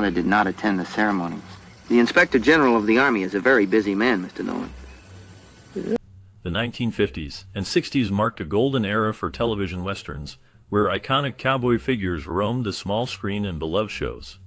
father did not attend the ceremonies. The Inspector General of the Army is a very busy man, Mr. Nolan. The 1950s and 60s marked a golden era for television westerns, where iconic cowboy figures roamed the small screen in beloved shows.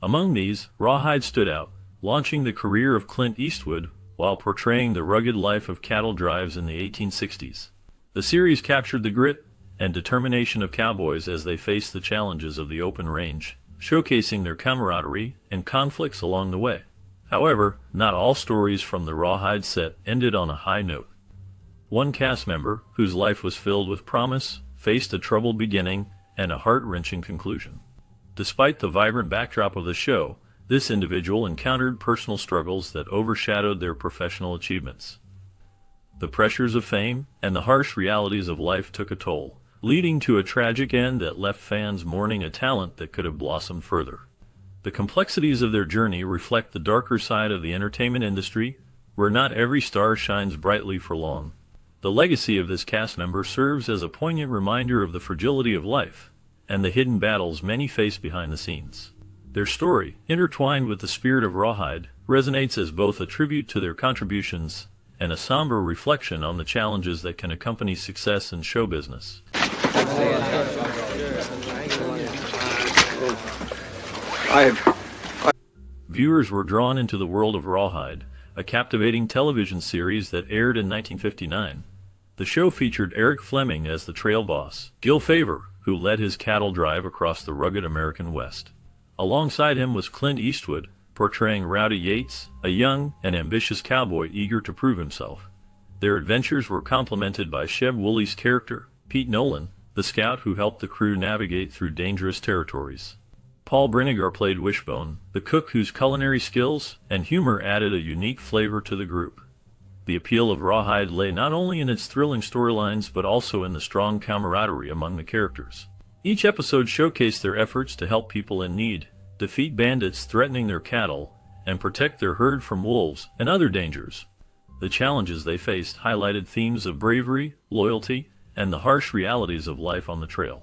Among these, Rawhide stood out, launching the career of Clint Eastwood while portraying the rugged life of cattle drives in the 1860s. The series captured the grit and determination of cowboys as they faced the challenges of the open range, showcasing their camaraderie and conflicts along the way. However, not all stories from the Rawhide set ended on a high note. One cast member, whose life was filled with promise, faced a troubled beginning and a heart-wrenching conclusion. Despite the vibrant backdrop of the show, this individual encountered personal struggles that overshadowed their professional achievements. The pressures of fame and the harsh realities of life took a toll, leading to a tragic end that left fans mourning a talent that could have blossomed further. The complexities of their journey reflect the darker side of the entertainment industry, where not every star shines brightly for long. The legacy of this cast member serves as a poignant reminder of the fragility of life and the hidden battles many face behind the scenes. Their story, intertwined with the spirit of Rawhide, resonates as both a tribute to their contributions and a somber reflection on the challenges that can accompany success in show business. Viewers were drawn into the world of Rawhide, a captivating television series that aired in 1959. The show featured Eric Fleming as the trail boss, Gil Favor, who led his cattle drive across the rugged American West. Alongside him was Clint Eastwood, portraying Rowdy Yates, a young and ambitious cowboy eager to prove himself. Their adventures were complemented by Chev Woolley's character, Pete Nolan, the scout who helped the crew navigate through dangerous territories. Paul Brinegar played Wishbone, the cook whose culinary skills and humor added a unique flavor to the group. The appeal of Rawhide lay not only in its thrilling storylines but also in the strong camaraderie among the characters. Each episode showcased their efforts to help people in need, defeat bandits threatening their cattle, and protect their herd from wolves and other dangers. The challenges they faced highlighted themes of bravery, loyalty, and the harsh realities of life on the trail.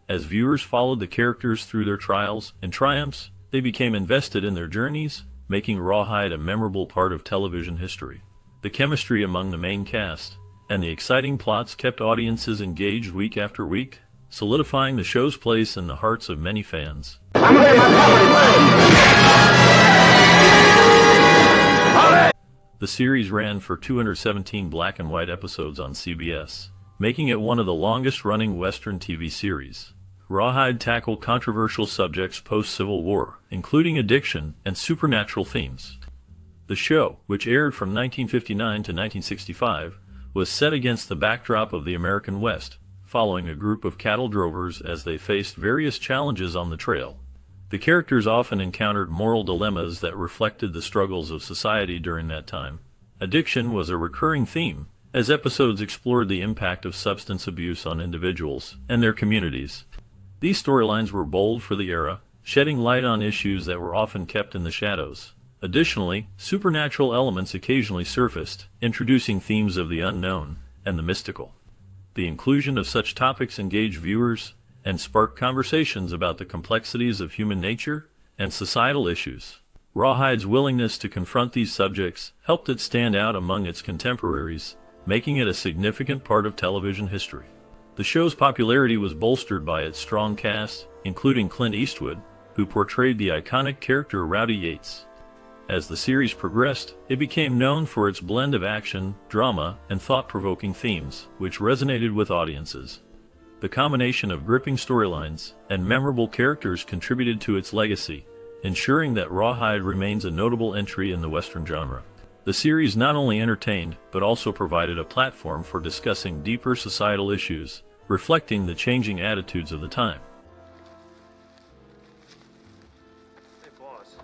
As viewers followed the characters through their trials and triumphs, they became invested in their journeys, making Rawhide a memorable part of television history. The chemistry among the main cast and the exciting plots kept audiences engaged week after week, solidifying the show's place in the hearts of many fans. The series ran for 217 black and white episodes on CBS, making it one of the longest-running Western TV series. Rawhide tackled controversial subjects post-Civil War, including addiction and supernatural themes. The show, which aired from 1959 to 1965, was set against the backdrop of the American West, following a group of cattle drovers as they faced various challenges on the trail. The characters often encountered moral dilemmas that reflected the struggles of society during that time. Addiction was a recurring theme, as episodes explored the impact of substance abuse on individuals and their communities. These storylines were bold for the era, shedding light on issues that were often kept in the shadows. Additionally, supernatural elements occasionally surfaced, introducing themes of the unknown and the mystical. The inclusion of such topics engaged viewers and sparked conversations about the complexities of human nature and societal issues. Rawhide's willingness to confront these subjects helped it stand out among its contemporaries, making it a significant part of television history. The show's popularity was bolstered by its strong cast, including Clint Eastwood, who portrayed the iconic character Rowdy Yates. As the series progressed, it became known for its blend of action, drama, and thought-provoking themes, which resonated with audiences. The combination of gripping storylines and memorable characters contributed to its legacy, ensuring that Rawhide remains a notable entry in the Western genre. The series not only entertained, but also provided a platform for discussing deeper societal issues, reflecting the changing attitudes of the time. Hey, boss.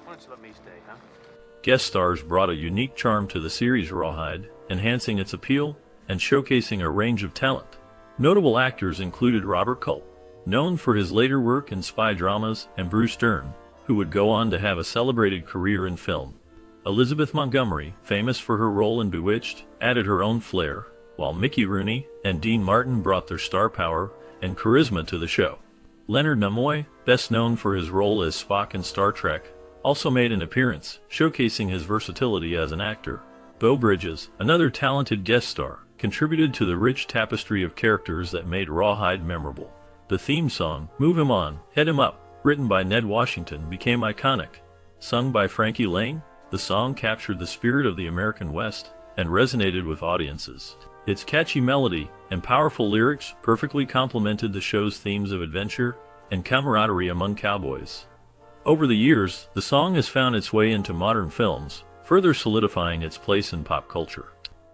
Why don't you let me stay, huh? Guest stars brought a unique charm to the series Rawhide, enhancing its appeal and showcasing a range of talent. Notable actors included Robert Culp, known for his later work in spy dramas, and Bruce Dern, who would go on to have a celebrated career in film. Elizabeth Montgomery, famous for her role in Bewitched, added her own flair, while Mickey Rooney and Dean Martin brought their star power and charisma to the show. Leonard Nimoy, best known for his role as Spock in Star Trek, also made an appearance, showcasing his versatility as an actor. Beau Bridges, another talented guest star, contributed to the rich tapestry of characters that made Rawhide memorable. The theme song, Move Him On, Head Him Up, written by Ned Washington, became iconic. Sung by Frankie Lane, the song captured the spirit of the American West and resonated with audiences. Its catchy melody and powerful lyrics perfectly complemented the show's themes of adventure and camaraderie among cowboys. Over the years, the song has found its way into modern films, further solidifying its place in pop culture.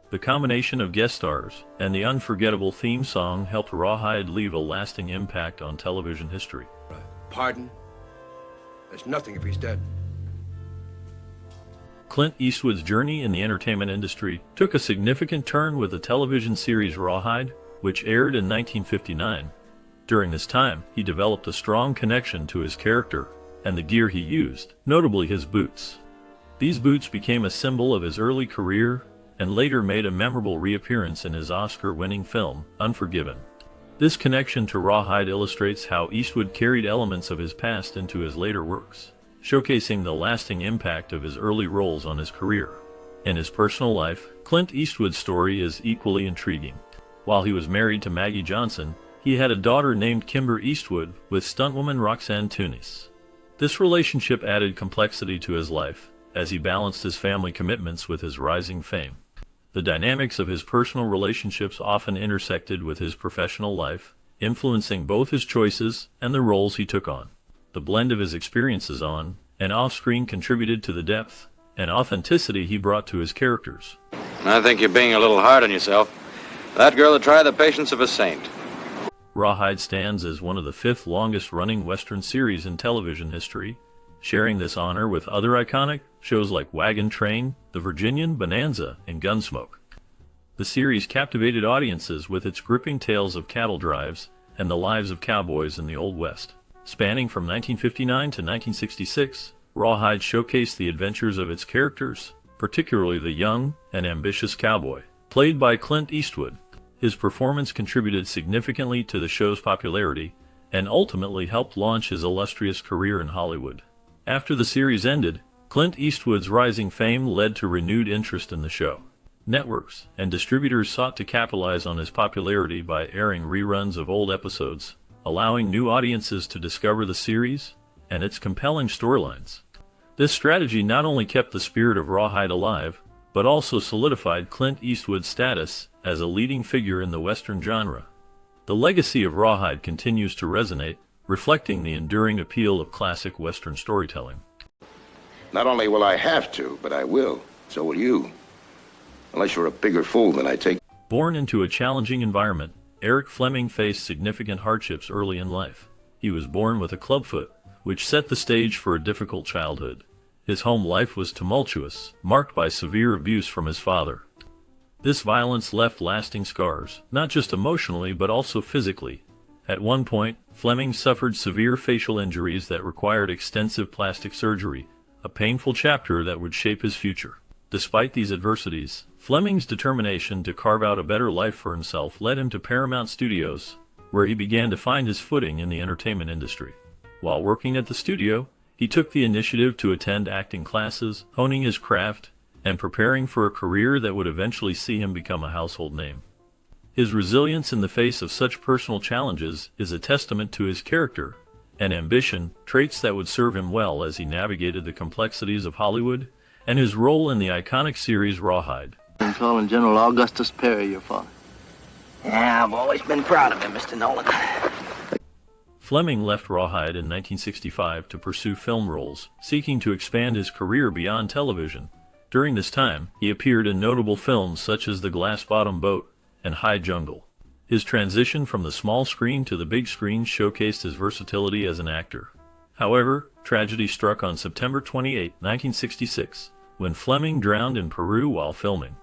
The combination of guest stars and the unforgettable theme song helped Rawhide leave a lasting impact on television history. Pardon? There's nothing if he's dead. Clint Eastwood's journey in the entertainment industry took a significant turn with the television series Rawhide, which aired in 1959. During this time, he developed a strong connection to his character and the gear he used, notably his boots. These boots became a symbol of his early career and later made a memorable reappearance in his Oscar-winning film, Unforgiven. This connection to Rawhide illustrates how Eastwood carried elements of his past into his later works, showcasing the lasting impact of his early roles on his career. In his personal life, Clint Eastwood's story is equally intriguing. While he was married to Maggie Johnson, he had a daughter named Kimber Eastwood with stuntwoman Roxanne Tunis. This relationship added complexity to his life, as he balanced his family commitments with his rising fame. The dynamics of his personal relationships often intersected with his professional life, influencing both his choices and the roles he took on. The blend of his experiences on and off-screen contributed to the depth and authenticity he brought to his characters. I think you're being a little hard on yourself. That girl would try the patience of a saint. Rawhide stands as one of the 5th longest-running Western series in television history, sharing this honor with other iconic shows like Wagon Train, The Virginian, Bonanza, and Gunsmoke. The series captivated audiences with its gripping tales of cattle drives and the lives of cowboys in the Old West. Spanning from 1959 to 1966, Rawhide showcased the adventures of its characters, particularly the young and ambitious cowboy, played by Clint Eastwood. His performance contributed significantly to the show's popularity and ultimately helped launch his illustrious career in Hollywood. After the series ended, Clint Eastwood's rising fame led to renewed interest in the show. Networks and distributors sought to capitalize on his popularity by airing reruns of old episodes, allowing new audiences to discover the series and its compelling storylines. This strategy not only kept the spirit of Rawhide alive, but also solidified Clint Eastwood's status as a leading figure in the Western genre. The legacy of Rawhide continues to resonate, reflecting the enduring appeal of classic Western storytelling. Not only will I have to, but I will. So will you. Unless you're a bigger fool than I take. Born into a challenging environment, Eric Fleming faced significant hardships early in life. He was born with a clubfoot, which set the stage for a difficult childhood. His home life was tumultuous, marked by severe abuse from his father. This violence left lasting scars, not just emotionally but also physically. At one point, Fleming suffered severe facial injuries that required extensive plastic surgery, a painful chapter that would shape his future. Despite these adversities, Fleming's determination to carve out a better life for himself led him to Paramount Studios, where he began to find his footing in the entertainment industry. While working at the studio, he took the initiative to attend acting classes, honing his craft, and preparing for a career that would eventually see him become a household name. His resilience in the face of such personal challenges is a testament to his character and ambition, traits that would serve him well as he navigated the complexities of Hollywood and his role in the iconic series Rawhide. I'm calling General Augustus Perry your father. Yeah, I've always been proud of him, Mr. Nolan. Fleming left Rawhide in 1965 to pursue film roles, seeking to expand his career beyond television. During this time, he appeared in notable films such as The Glass-Bottom Boat and High Jungle. His transition from the small screen to the big screen showcased his versatility as an actor. However, tragedy struck on September 28, 1966, when Fleming drowned in Peru while filming.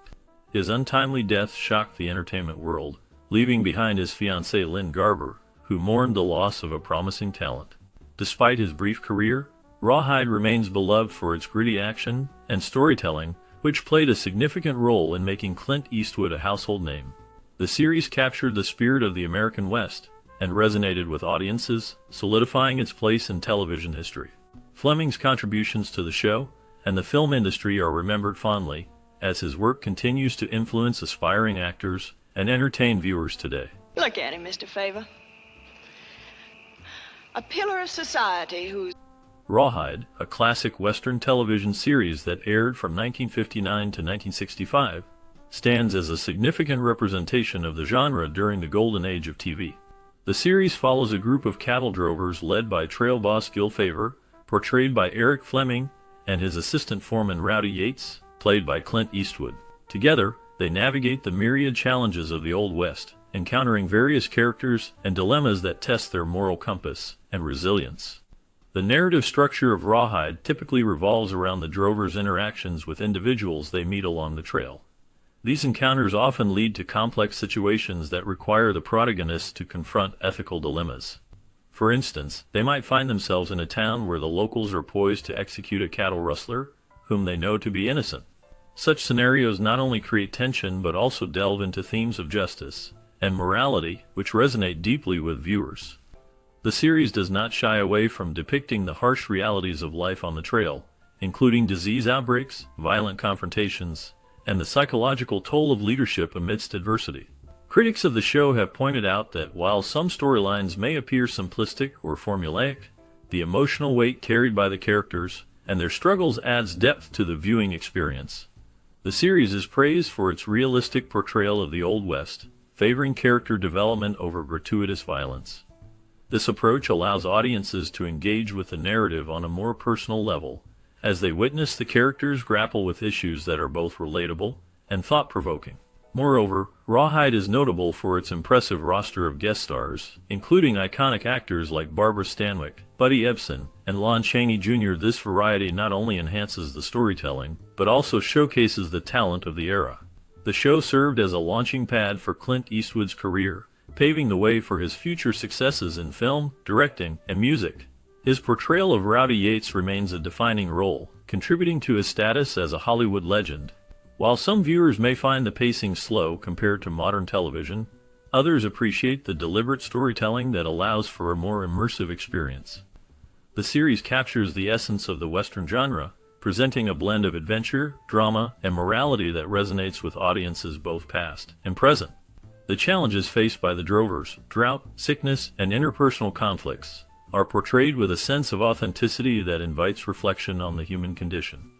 His untimely death shocked the entertainment world, leaving behind his fiancée Lynn Garber, who mourned the loss of a promising talent. Despite his brief career, Rawhide remains beloved for its gritty action and storytelling, which played a significant role in making Clint Eastwood a household name. The series captured the spirit of the American West and resonated with audiences, solidifying its place in television history. Fleming's contributions to the show and the film industry are remembered fondly, as his work continues to influence aspiring actors and entertain viewers today. Look at him, Mr. Favor. A pillar of society who's... Rawhide, a classic Western television series that aired from 1959 to 1965, stands as a significant representation of the genre during the golden age of TV. The series follows a group of cattle drovers led by trail boss Gil Favor, portrayed by Eric Fleming, and his assistant foreman Rowdy Yates, played by Clint Eastwood. Together, they navigate the myriad challenges of the Old West, encountering various characters and dilemmas that test their moral compass and resilience. The narrative structure of Rawhide typically revolves around the drovers' interactions with individuals they meet along the trail. These encounters often lead to complex situations that require the protagonists to confront ethical dilemmas. For instance, they might find themselves in a town where the locals are poised to execute a cattle rustler, whom they know to be innocent. Such scenarios not only create tension but also delve into themes of justice and morality, which resonate deeply with viewers. The series does not shy away from depicting the harsh realities of life on the trail, including disease outbreaks, violent confrontations, and the psychological toll of leadership amidst adversity. Critics of the show have pointed out that while some storylines may appear simplistic or formulaic, the emotional weight carried by the characters and their struggles adds depth to the viewing experience. The series is praised for its realistic portrayal of the Old West, favoring character development over gratuitous violence. This approach allows audiences to engage with the narrative on a more personal level, as they witness the characters grapple with issues that are both relatable and thought-provoking. Moreover, Rawhide is notable for its impressive roster of guest stars, including iconic actors like Barbara Stanwyck, Buddy Ebsen, and Lon Chaney Jr. This variety not only enhances the storytelling, but also showcases the talent of the era. The show served as a launching pad for Clint Eastwood's career, paving the way for his future successes in film, directing, and music. His portrayal of Rowdy Yates remains a defining role, contributing to his status as a Hollywood legend. While some viewers may find the pacing slow compared to modern television, others appreciate the deliberate storytelling that allows for a more immersive experience. The series captures the essence of the Western genre, presenting a blend of adventure, drama, and morality that resonates with audiences both past and present. The challenges faced by the drovers, drought, sickness, and interpersonal conflicts, are portrayed with a sense of authenticity that invites reflection on the human condition.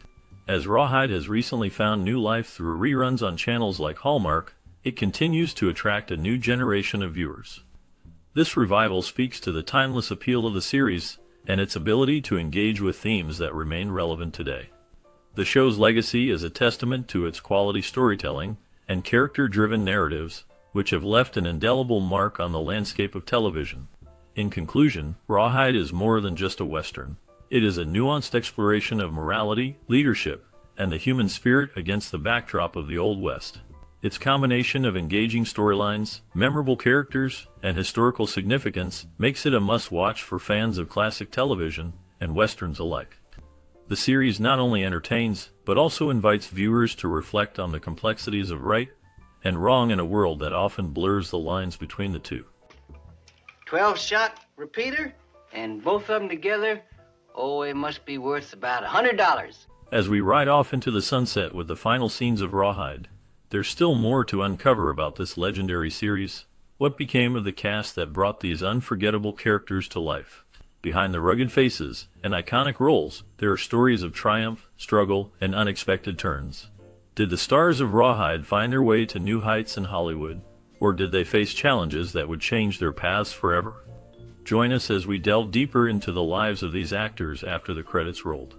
As Rawhide has recently found new life through reruns on channels like Hallmark, it continues to attract a new generation of viewers. This revival speaks to the timeless appeal of the series and its ability to engage with themes that remain relevant today. The show's legacy is a testament to its quality storytelling and character-driven narratives, which have left an indelible mark on the landscape of television. In conclusion, Rawhide is more than just a Western. It is a nuanced exploration of morality, leadership, and the human spirit against the backdrop of the Old West. Its combination of engaging storylines, memorable characters, and historical significance makes it a must-watch for fans of classic television and Westerns alike. The series not only entertains, but also invites viewers to reflect on the complexities of right and wrong in a world that often blurs the lines between the two. 12-shot repeater, and both of them together, oh, it must be worth about $100. As we ride off into the sunset with the final scenes of Rawhide, there's still more to uncover about this legendary series. What became of the cast that brought these unforgettable characters to life? Behind the rugged faces and iconic roles, there are stories of triumph, struggle, and unexpected turns. Did the stars of Rawhide find their way to new heights in Hollywood, or did they face challenges that would change their paths forever? Join us as we delve deeper into the lives of these actors after the credits rolled.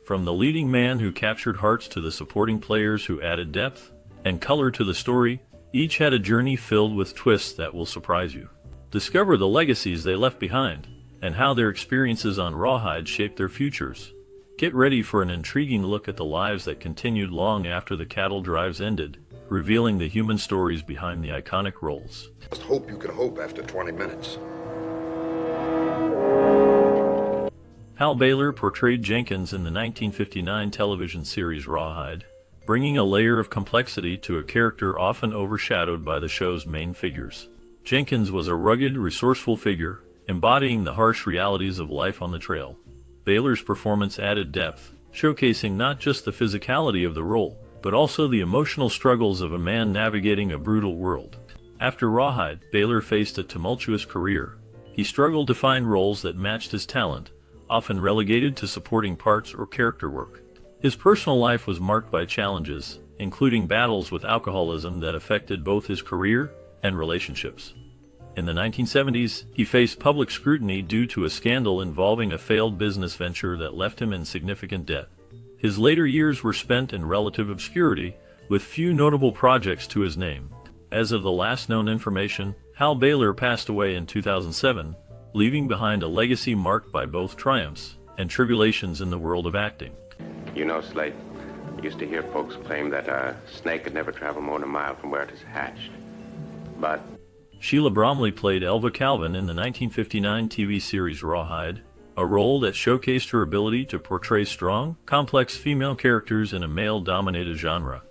From the leading man who captured hearts to the supporting players who added depth and color to the story, each had a journey filled with twists that will surprise you. Discover the legacies they left behind and how their experiences on Rawhide shaped their futures. Get ready for an intriguing look at the lives that continued long after the cattle drives ended, revealing the human stories behind the iconic roles. Just hope you can hope after 20 minutes. Hal Baylor portrayed Jenkins in the 1959 television series Rawhide, bringing a layer of complexity to a character often overshadowed by the show's main figures. Jenkins was a rugged, resourceful figure, embodying the harsh realities of life on the trail. Baylor's performance added depth, showcasing not just the physicality of the role, but also the emotional struggles of a man navigating a brutal world. After Rawhide, Baylor faced a tumultuous career. He struggled to find roles that matched his talent, often relegated to supporting parts or character work. His personal life was marked by challenges, including battles with alcoholism that affected both his career and relationships. In the 1970s, he faced public scrutiny due to a scandal involving a failed business venture that left him in significant debt. His later years were spent in relative obscurity, with few notable projects to his name. As of the last known information, Hal Baylor passed away in 2007, leaving behind a legacy marked by both triumphs and tribulations in the world of acting. You know, Slate, I used to hear folks claim that a snake could never travel more than a mile from where it is hatched. But Sheila Bromley played Elva Calvin in the 1959 TV series Rawhide, a role that showcased her ability to portray strong, complex female characters in a male-dominated genre.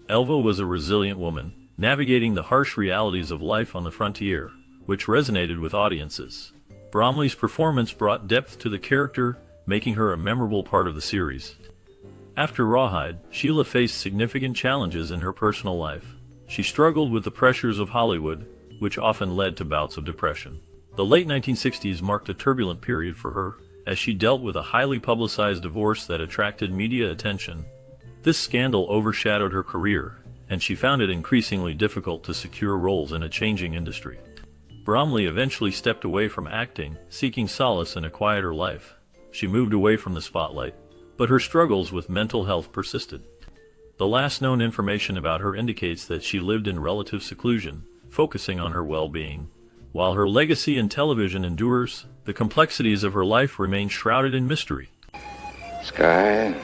Elva was a resilient woman, navigating the harsh realities of life on the frontier, which resonated with audiences. Bromley's performance brought depth to the character, making her a memorable part of the series. After Rawhide, Sheila faced significant challenges in her personal life. She struggled with the pressures of Hollywood, which often led to bouts of depression. The late 1960s marked a turbulent period for her, as she dealt with a highly publicized divorce that attracted media attention. This scandal overshadowed her career, and she found it increasingly difficult to secure roles in a changing industry. Bromley eventually stepped away from acting, seeking solace in a quieter life. She moved away from the spotlight, but her struggles with mental health persisted. The last known information about her indicates that she lived in relative seclusion, focusing on her well-being. While her legacy in television endures, the complexities of her life remain shrouded in mystery. sky,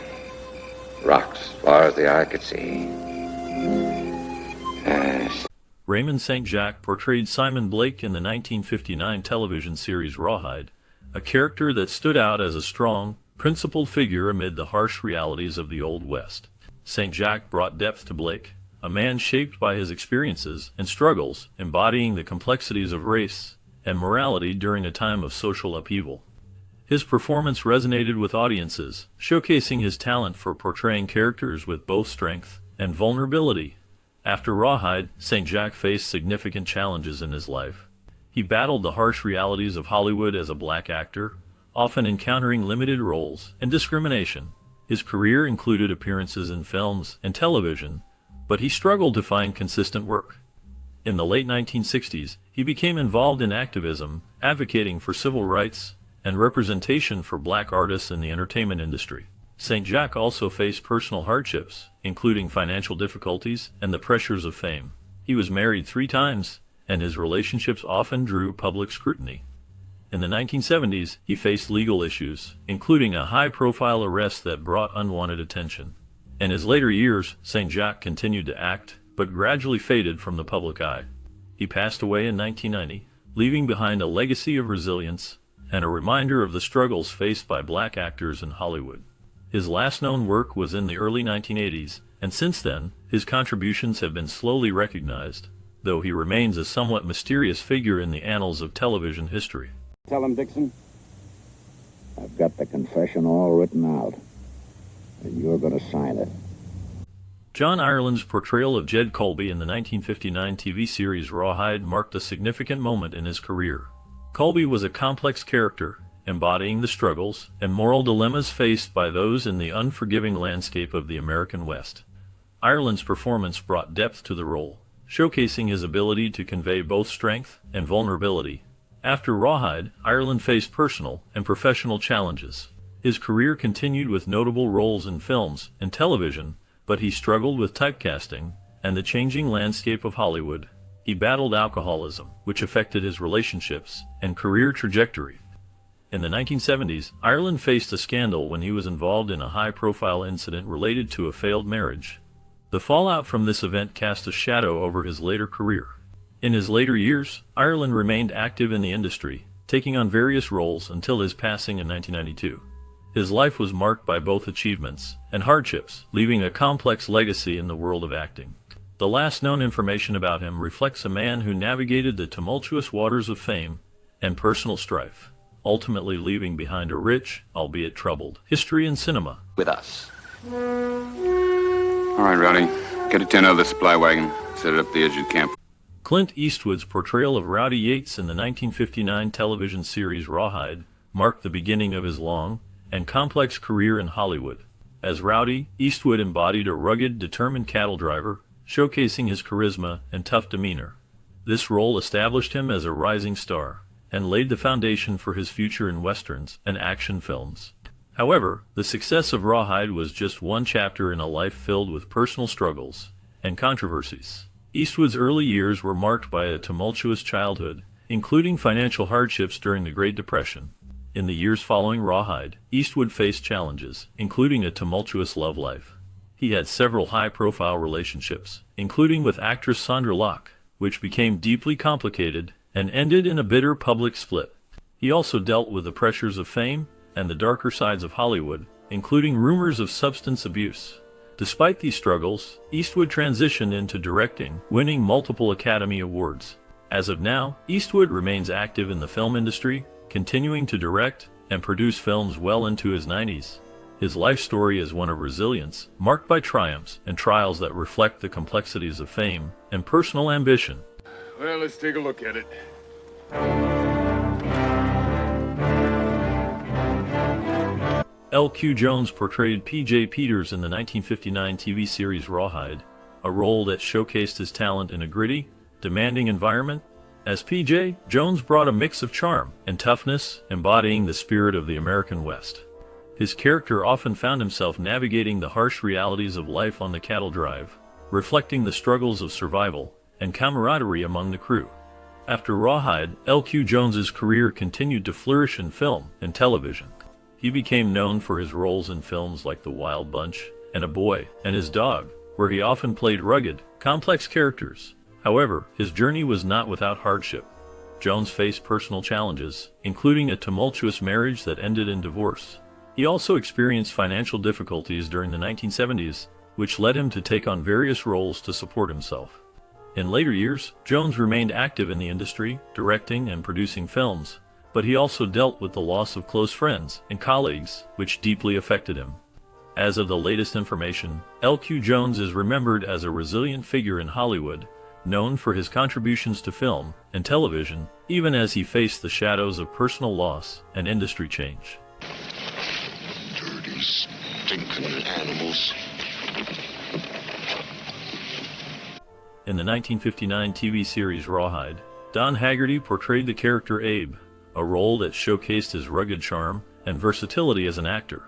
rocks as far as the eye could see. Raymond St. Jacques portrayed Simon Blake in the 1959 television series Rawhide, a character that stood out as a strong, principled figure amid the harsh realities of the Old West. St. Jacques brought depth to Blake, a man shaped by his experiences and struggles, embodying the complexities of race and morality during a time of social upheaval. His performance resonated with audiences, showcasing his talent for portraying characters with both strength and vulnerability. After Rawhide, St. Jacques faced significant challenges in his life. He battled the harsh realities of Hollywood as a black actor, often encountering limited roles and discrimination. His career included appearances in films and television, but he struggled to find consistent work. In the late 1960s, he became involved in activism, advocating for civil rights and representation for black artists in the entertainment industry. St. Jacques also faced personal hardships, including financial difficulties and the pressures of fame. He was married 3 times, and his relationships often drew public scrutiny. In the 1970s, he faced legal issues, including a high-profile arrest that brought unwanted attention. In his later years, St. Jacques continued to act, but gradually faded from the public eye. He passed away in 1990, leaving behind a legacy of resilience and a reminder of the struggles faced by black actors in Hollywood. His last known work was in the early 1980s, and since then, his contributions have been slowly recognized, though he remains a somewhat mysterious figure in the annals of television history. Tell him, Dixon. I've got the confession all written out, and you're going to sign it. John Ireland's portrayal of Jed Colby in the 1959 TV series Rawhide marked a significant moment in his career. Colby was a complex character, embodying the struggles and moral dilemmas faced by those in the unforgiving landscape of the American West. Ireland's performance brought depth to the role, showcasing his ability to convey both strength and vulnerability. After Rawhide, Ireland faced personal and professional challenges. His career continued with notable roles in films and television, but he struggled with typecasting and the changing landscape of Hollywood. He battled alcoholism, which affected his relationships and career trajectory. In the 1970s, Ireland faced a scandal when he was involved in a high-profile incident related to a failed marriage. The fallout from this event cast a shadow over his later career. In his later years, Ireland remained active in the industry, taking on various roles until his passing in 1992. His life was marked by both achievements and hardships, leaving a complex legacy in the world of acting. The last known information about him reflects a man who navigated the tumultuous waters of fame and personal strife, ultimately leaving behind a rich, albeit troubled, history in cinema. With us. All right, Rowdy. Get a 10 out of the supply wagon. Set it up the edge of camp. Clint Eastwood's portrayal of Rowdy Yates in the 1959 television series Rawhide marked the beginning of his long and complex career in Hollywood. As Rowdy, Eastwood embodied a rugged, determined cattle driver, showcasing his charisma and tough demeanor. This role established him as a rising star and laid the foundation for his future in westerns and action films. However, the success of Rawhide was just one chapter in a life filled with personal struggles and controversies. Eastwood's early years were marked by a tumultuous childhood, including financial hardships during the Great Depression. In the years following Rawhide, Eastwood faced challenges, including a tumultuous love life. He had several high-profile relationships, including with actress Sandra Locke, which became deeply complicated and ended in a bitter public split. He also dealt with the pressures of fame and the darker sides of Hollywood, including rumors of substance abuse. Despite these struggles, Eastwood transitioned into directing, winning multiple Academy Awards. As of now, Eastwood remains active in the film industry, continuing to direct and produce films well into his 90s. His life story is one of resilience, marked by triumphs and trials that reflect the complexities of fame and personal ambition. Well, let's take a look at it. L.Q. Jones portrayed P.J. Peters in the 1959 TV series Rawhide, a role that showcased his talent in a gritty, demanding environment. As P.J., Jones brought a mix of charm and toughness, embodying the spirit of the American West. His character often found himself navigating the harsh realities of life on the cattle drive, reflecting the struggles of survival and camaraderie among the crew. After Rawhide, L.Q. Jones's career continued to flourish in film and television. He became known for his roles in films like The Wild Bunch and A Boy and His Dog, where he often played rugged, complex characters. However, his journey was not without hardship. Jones faced personal challenges, including a tumultuous marriage that ended in divorce. He also experienced financial difficulties during the 1970s, which led him to take on various roles to support himself. In later years, Jones remained active in the industry, directing and producing films, but he also dealt with the loss of close friends and colleagues, which deeply affected him. As of the latest information, L.Q. Jones is remembered as a resilient figure in Hollywood, known for his contributions to film and television, even as he faced the shadows of personal loss and industry change. Dirty, stinking animals. In the 1959 TV series Rawhide, Don Haggerty portrayed the character Abe, a role that showcased his rugged charm and versatility as an actor.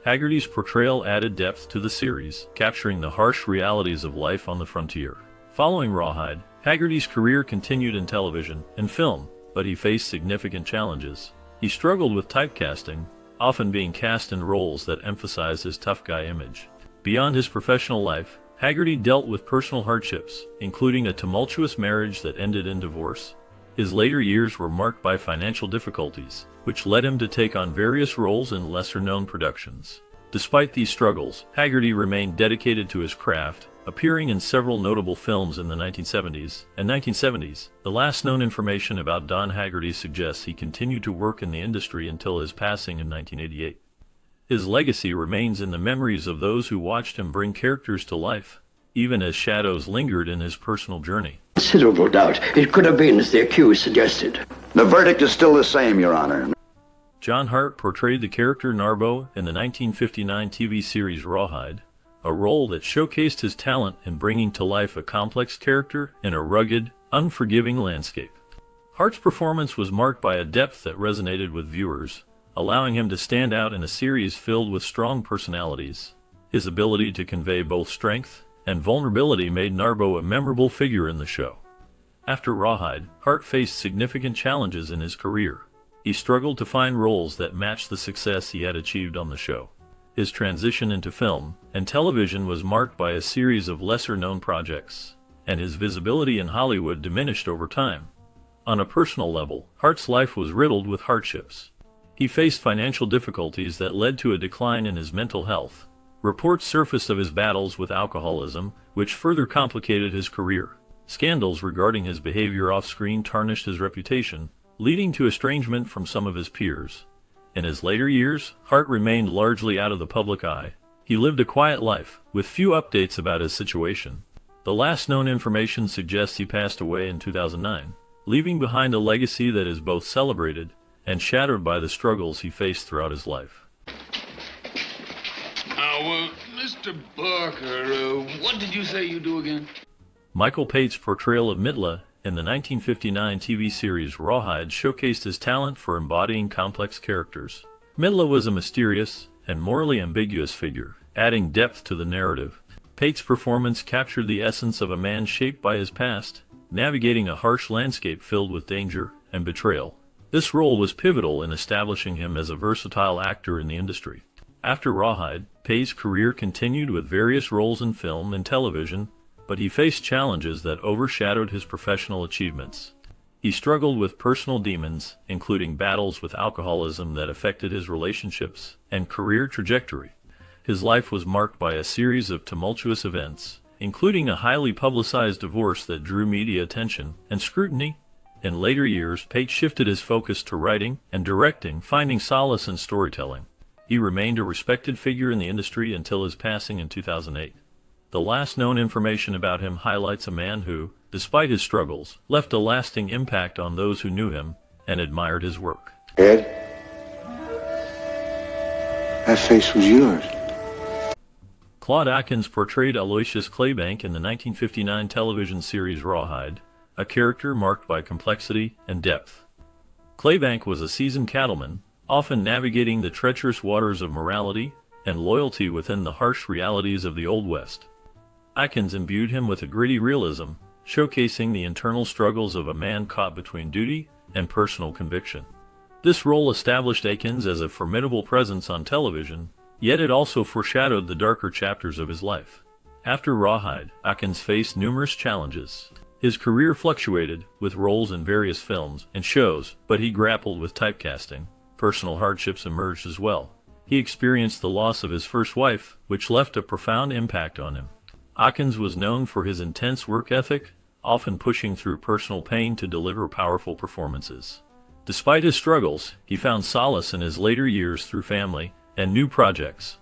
Haggerty's portrayal added depth to the series, capturing the harsh realities of life on the frontier. Following Rawhide, Haggerty's career continued in television and film, but he faced significant challenges. He struggled with typecasting, often being cast in roles that emphasized his tough guy image. Beyond his professional life, Haggerty dealt with personal hardships, including a tumultuous marriage that ended in divorce. His later years were marked by financial difficulties, which led him to take on various roles in lesser-known productions. Despite these struggles, Haggerty remained dedicated to his craft, appearing in several notable films in the 1970s and 1970s. The last known information about Don Haggerty suggests he continued to work in the industry until his passing in 1988. His legacy remains in the memories of those who watched him bring characters to life, even as shadows lingered in his personal journey. Considerable doubt. It could have been as the accused suggested. The verdict is still the same, Your Honor. John Hart portrayed the character Narbo in the 1959 TV series Rawhide, a role that showcased his talent in bringing to life a complex character in a rugged, unforgiving landscape. Hart's performance was marked by a depth that resonated with viewers, allowing him to stand out in a series filled with strong personalities. His ability to convey both strength and vulnerability made Narbo a memorable figure in the show. After Rawhide, Hart faced significant challenges in his career. He struggled to find roles that matched the success he had achieved on the show. His transition into film and television was marked by a series of lesser-known projects, and his visibility in Hollywood diminished over time. On a personal level, Hart's life was riddled with hardships. He faced financial difficulties that led to a decline in his mental health, Reports surfaced of his battles with alcoholism, which further complicated his career. Scandals regarding his behavior off-screen tarnished his reputation, leading to estrangement from some of his peers. In his later years, Hart remained largely out of the public eye. He lived a quiet life, with few updates about his situation. The last known information suggests he passed away in 2009, leaving behind a legacy that is both celebrated and shattered by the struggles he faced throughout his life. Mr. Barker, what did you say you do again? Michael Pate's portrayal of Midla in the 1959 TV series Rawhide showcased his talent for embodying complex characters. Midla was a mysterious and morally ambiguous figure, adding depth to the narrative. Pate's performance captured the essence of a man shaped by his past, navigating a harsh landscape filled with danger and betrayal. This role was pivotal in establishing him as a versatile actor in the industry. After Rawhide, Pate's career continued with various roles in film and television, but he faced challenges that overshadowed his professional achievements. He struggled with personal demons, including battles with alcoholism that affected his relationships and career trajectory. His life was marked by a series of tumultuous events, including a highly publicized divorce that drew media attention and scrutiny. In later years, Pate shifted his focus to writing and directing, finding solace in storytelling. He remained a respected figure in the industry until his passing in 2008. The last known information about him highlights a man who, despite his struggles, left a lasting impact on those who knew him and admired his work. Ed, that face was yours. Claude Akins portrayed Aloysius Claybank in the 1959 television series Rawhide, a character marked by complexity and depth. Claybank was a seasoned cattleman, often navigating the treacherous waters of morality and loyalty within the harsh realities of the Old West. Akins imbued him with a gritty realism, showcasing the internal struggles of a man caught between duty and personal conviction. This role established Akins as a formidable presence on television, yet it also foreshadowed the darker chapters of his life. After Rawhide, Akins faced numerous challenges. His career fluctuated, with roles in various films and shows, but he grappled with typecasting. Personal hardships emerged as well. He experienced the loss of his first wife, which left a profound impact on him. Akins was known for his intense work ethic, often pushing through personal pain to deliver powerful performances. Despite his struggles, he found solace in his later years through family and new projects.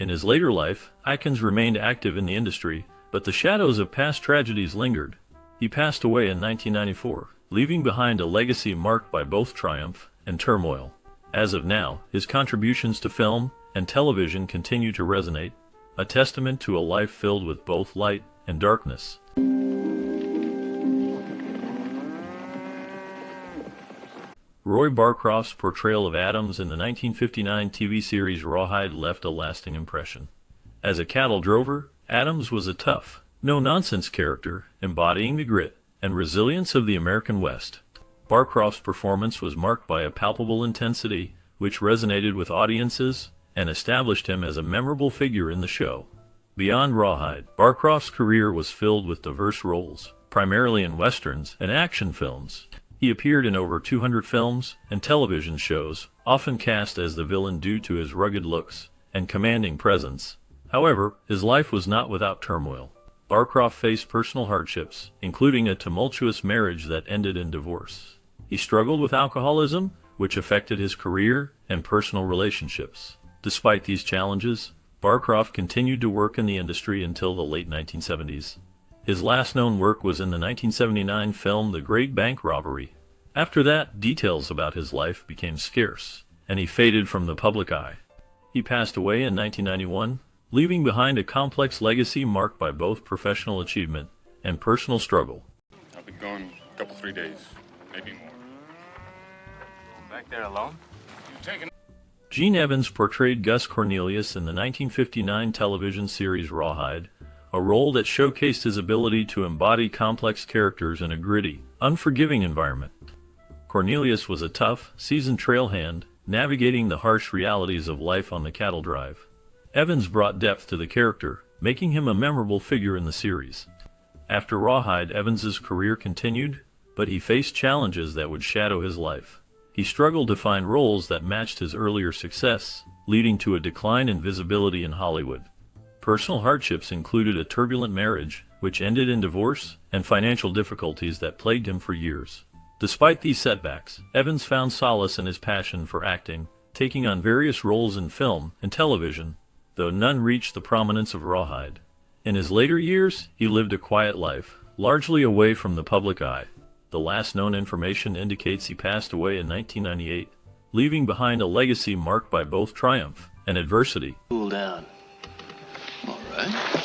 In his later life, Akins remained active in the industry, but the shadows of past tragedies lingered. He passed away in 1994, leaving behind a legacy marked by both triumph and turmoil. As of now, his contributions to film and television continue to resonate, a testament to a life filled with both light and darkness. Roy Barcroft's portrayal of Adams in the 1959 TV series Rawhide left a lasting impression. As a cattle drover, Adams was a tough, no-nonsense character, embodying the grit and resilience of the American West. Barcroft's performance was marked by a palpable intensity, which resonated with audiences and established him as a memorable figure in the show. Beyond Rawhide, Barcroft's career was filled with diverse roles, primarily in westerns and action films. He appeared in over 200 films and television shows, often cast as the villain due to his rugged looks and commanding presence. However, his life was not without turmoil. Barcroft faced personal hardships, including a tumultuous marriage that ended in divorce. He struggled with alcoholism, which affected his career and personal relationships. Despite these challenges, Barcroft continued to work in the industry until the late 1970s. His last known work was in the 1979 film The Great Bank Robbery. After that, details about his life became scarce, and he faded from the public eye. He passed away in 1991, leaving behind a complex legacy marked by both professional achievement and personal struggle. I'll be gone a couple, 3 days, maybe more. Back there alone? Gene Evans portrayed Gus Cornelius in the 1959 television series Rawhide, a role that showcased his ability to embody complex characters in a gritty, unforgiving environment. Cornelius was a tough, seasoned trailhand, navigating the harsh realities of life on the cattle drive. Evans brought depth to the character, making him a memorable figure in the series. After Rawhide, Evans's career continued, but he faced challenges that would shadow his life. He struggled to find roles that matched his earlier success, leading to a decline in visibility in Hollywood. Personal hardships included a turbulent marriage, which ended in divorce, and financial difficulties that plagued him for years. Despite these setbacks, Evans found solace in his passion for acting, taking on various roles in film and television, though none reached the prominence of Rawhide. In his later years, he lived a quiet life, largely away from the public eye. The last known information indicates he passed away in 1998, leaving behind a legacy marked by both triumph and adversity. Cool down. All right.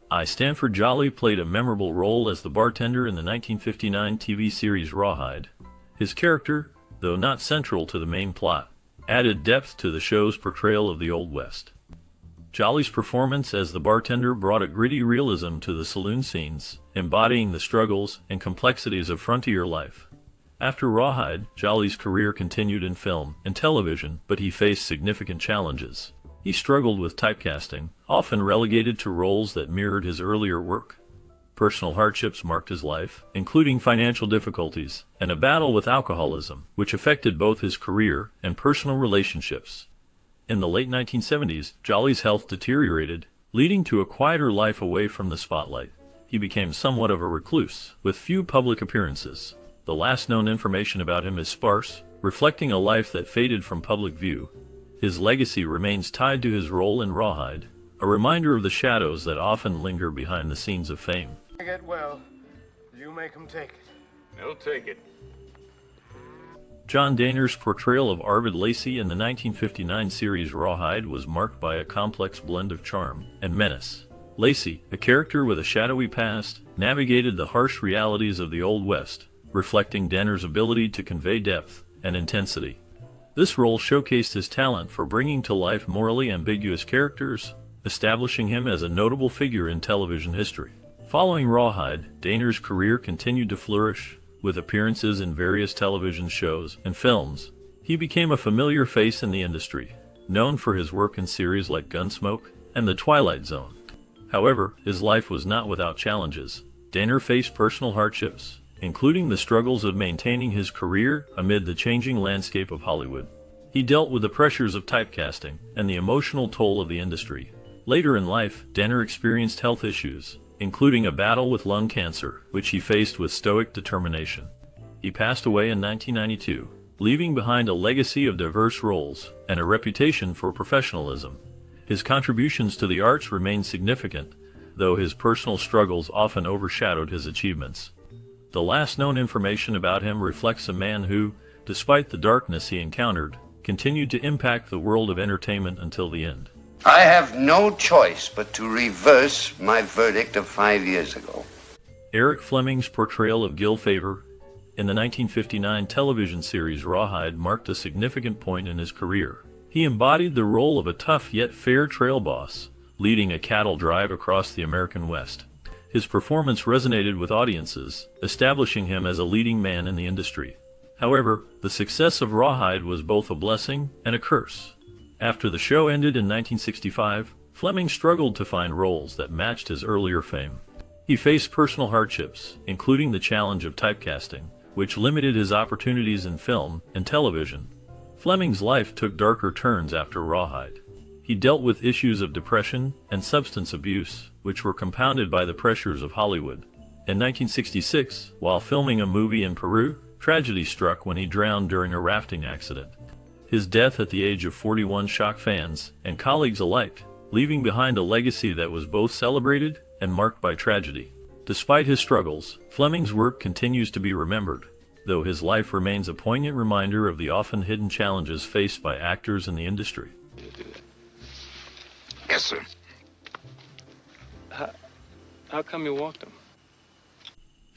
I. Stanford Jolly played a memorable role as the bartender in the 1959 TV series Rawhide. His character, though not central to the main plot, added depth to the show's portrayal of the Old West. Jolly's performance as the bartender brought a gritty realism to the saloon scenes, embodying the struggles and complexities of frontier life. After Rawhide, Jolly's career continued in film and television, but he faced significant challenges. He struggled with typecasting, often relegated to roles that mirrored his earlier work. Personal hardships marked his life, including financial difficulties and a battle with alcoholism, which affected both his career and personal relationships. In the late 1970s, Jolly's health deteriorated, leading to a quieter life away from the spotlight. He became somewhat of a recluse, with few public appearances. The last known information about him is sparse, reflecting a life that faded from public view. His legacy remains tied to his role in Rawhide, a reminder of the shadows that often linger behind the scenes of fame. Get well. You make him take it. He'll take it. John Dehner's portrayal of Arvid Lacey in the 1959 series Rawhide was marked by a complex blend of charm and menace. Lacey, a character with a shadowy past, navigated the harsh realities of the Old West, reflecting Dehner's ability to convey depth and intensity. This role showcased his talent for bringing to life morally ambiguous characters, establishing him as a notable figure in television history. Following Rawhide, Dehner's career continued to flourish, with appearances in various television shows and films. He became a familiar face in the industry, known for his work in series like Gunsmoke and The Twilight Zone. However, his life was not without challenges. Dehner faced personal hardships, including the struggles of maintaining his career amid the changing landscape of Hollywood. He dealt with the pressures of typecasting and the emotional toll of the industry. Later in life, Dehner experienced health issues, including a battle with lung cancer, which he faced with stoic determination. He passed away in 1992, leaving behind a legacy of diverse roles and a reputation for professionalism. His contributions to the arts remain significant, though his personal struggles often overshadowed his achievements. The last known information about him reflects a man who, despite the darkness he encountered, continued to impact the world of entertainment until the end. I have no choice but to reverse my verdict of 5 years ago. Eric Fleming's portrayal of Gil Favor in the 1959 television series Rawhide marked a significant point in his career. He embodied the role of a tough yet fair trail boss, leading a cattle drive across the American West. His performance resonated with audiences, establishing him as a leading man in the industry. However, the success of Rawhide was both a blessing and a curse. After the show ended in 1965, Fleming struggled to find roles that matched his earlier fame. He faced personal hardships, including the challenge of typecasting, which limited his opportunities in film and television. Fleming's life took darker turns after Rawhide. He dealt with issues of depression and substance abuse, which were compounded by the pressures of Hollywood. In 1966, while filming a movie in Peru, tragedy struck when he drowned during a rafting accident. His death at the age of 41 shocked fans and colleagues alike, leaving behind a legacy that was both celebrated and marked by tragedy. Despite his struggles, Fleming's work continues to be remembered, though his life remains a poignant reminder of the often hidden challenges faced by actors in the industry. Yes, sir. How come you walked him?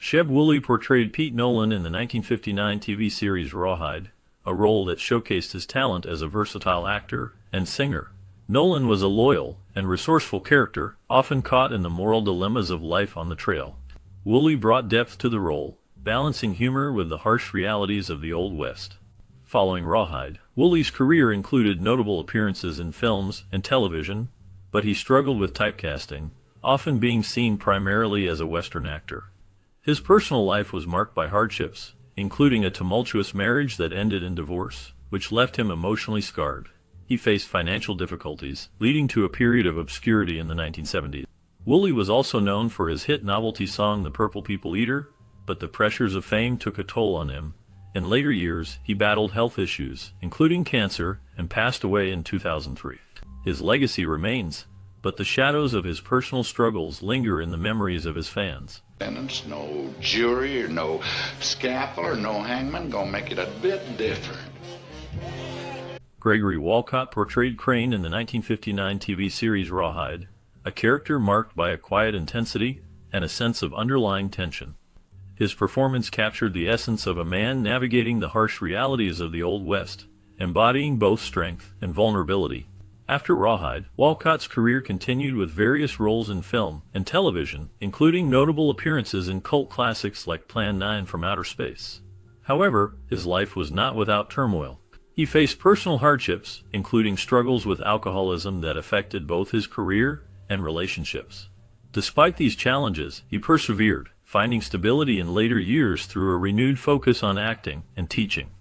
Sheb Wooley portrayed Pete Nolan in the 1959 TV series Rawhide, a role that showcased his talent as a versatile actor and singer. Nolan was a loyal and resourceful character, often caught in the moral dilemmas of life on the trail. Wooley brought depth to the role, balancing humor with the harsh realities of the Old West. Following Rawhide, Wooley's career included notable appearances in films and television, but he struggled with typecasting, often being seen primarily as a Western actor. His personal life was marked by hardships, including a tumultuous marriage that ended in divorce. which left him emotionally scarred. He faced financial difficulties, leading to a period of obscurity in the 1970s. Woolley was also known for his hit novelty song The Purple People Eater, but the pressures of fame took a toll on him. In later years, he battled health issues, including cancer, and passed away in 2003. His legacy remains, but the shadows of his personal struggles linger in the memories of his fans. No jury or no scaffold or no hangman gonna make it a bit different. Gregory Walcott portrayed Crane in the 1959 TV series Rawhide, a character marked by a quiet intensity and a sense of underlying tension. His performance captured the essence of a man navigating the harsh realities of the Old West, embodying both strength and vulnerability. After Rawhide, Walcott's career continued with various roles in film and television, including notable appearances in cult classics like Plan 9 from Outer Space. However, his life was not without turmoil. He faced personal hardships, including struggles with alcoholism that affected both his career and relationships. Despite these challenges, he persevered, finding stability in later years through a renewed focus on acting and teaching.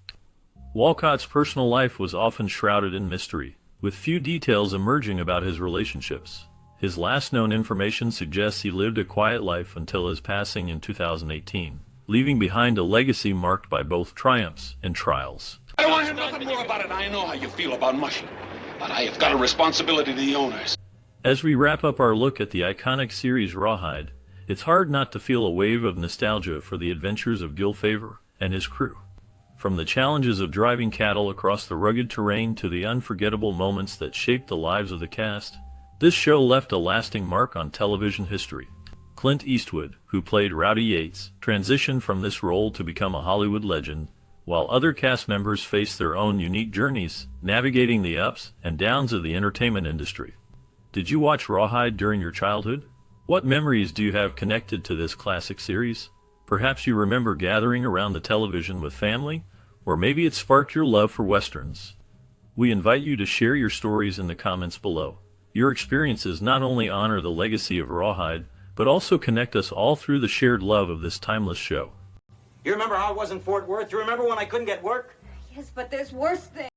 Walcott's personal life was often shrouded in mystery, with few details emerging about his relationships. His last known information suggests he lived a quiet life until his passing in 2018, leaving behind a legacy marked by both triumphs and trials. I don't want to hear nothing more about it. I know how you feel about mushy, but I have got a responsibility to the owners. As we wrap up our look at the iconic series Rawhide, it's hard not to feel a wave of nostalgia for the adventures of Gil Favor and his crew. From the challenges of driving cattle across the rugged terrain to the unforgettable moments that shaped the lives of the cast, this show left a lasting mark on television history. Clint Eastwood, who played Rowdy Yates, transitioned from this role to become a Hollywood legend, while other cast members faced their own unique journeys, navigating the ups and downs of the entertainment industry. Did you watch Rawhide during your childhood? What memories do you have connected to this classic series? Perhaps you remember gathering around the television with family, or maybe it sparked your love for westerns. We invite you to share your stories in the comments below. Your experiences not only honor the legacy of Rawhide, but also connect us all through the shared love of this timeless show. You remember how it was in Fort Worth? You remember when I couldn't get work? Yes, but there's worse things.